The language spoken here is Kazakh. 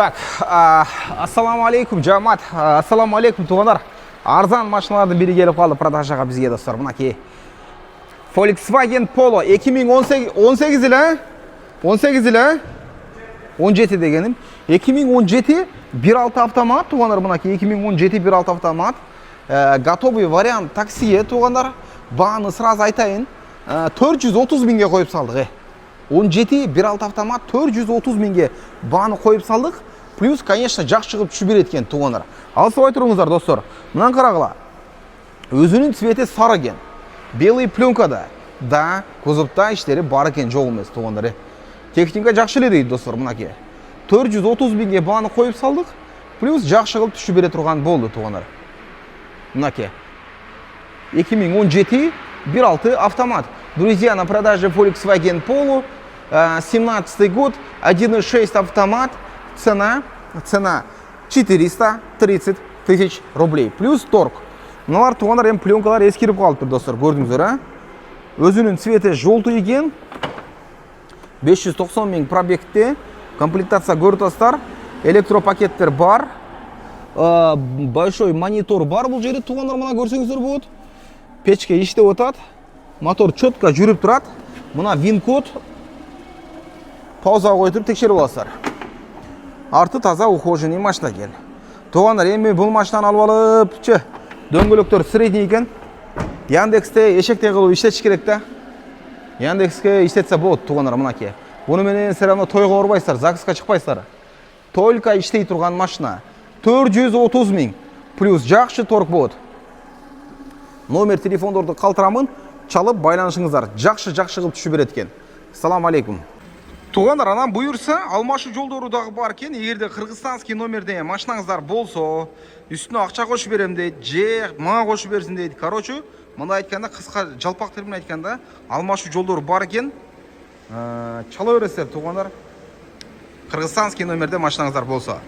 Так, ассаламу алейкум, жамаат. Ассаламу алейкум, туғандар. Арзан машиналардың бірі келіп қалды продажаға бізге, достар. Мынакей Volkswagen Polo 2018 ілі, 18 ілі, 17 дегенім. 2017 1.6 автомат, туғандар, мынакей 2017 1.6 автомат. Готовый вариант таксие, туғандар. Бағаны сразу айтайын, 430 мыңға қойып салдық. 17 1.6 автомат 430 мыңға бағаны қойып салдық. Плюс, конечно, жақсы шығып түші береткен, туғандар. Алсып айтырыңыздар, достар. Мынан қарағыла. Өзінің цветі сары екен. Белый пленкада. Да, кузовта іштері бар екен, жоқ емес, туғандар. Техника жақсы дейді, достар, мынаке. 430 мыңға бағаны қойып салдық. Плюс, жақсы шығып түші бере тұрған болды, туғандар. Мынаке. 2017 1.6 автомат. Друзья, на продаже Volkswagen Polo, 17 год, 1.6 автомат, цена 430 тысяч рублей. Плюс торг. Мыналар туғандар пленкалар ескеріп қалып тұр, достар, көрдіңіздер, Өзінің цветі жолты екен. 590 мың пробегте. Комплектация көрдіңіздер. Электропакеттер бар. Большой монитор бар бұл жерде, туғандар, мына көрсеңіздер болады. Печке іште отады. Мотор четко жүріп тұрады. Мына вин-код. Пауза қойып тексеріп аласыздар. Арты таза ухоженный машина екен. Туғандар, еме бұл машинаны алып алып, дөңгелектер средний екен. Яндексте ешекте қылу іштетіш керек та. Яндекске іштетсе болады, туғандар, мынаке. Бұны менен сәрамна тойға орбайсыздар, загысқа шықпайсыздар. Только іштей тұрған машина. 430 мың. Плюс жақшы торг болады. Номер телефондарды қалтырамын, чалып байланышыңыздар. Жақшы қылып түші береткен. Ассаламу алейкум. Туғандар, анан бұйырса, алмашы жолдорудағы бар кен, егерде қырғызстанский номерде машинаңыздар болса, үстіне ақша қошы берем дейді, же маңа қошы берсін дейді. Короче, мұнда айтқанда, қысқа жалпақ термин айтқанда, алмашы жолдору бар кен, чала өресіздер, туғандар, қырғызстанский номерде машинаңыздар болса.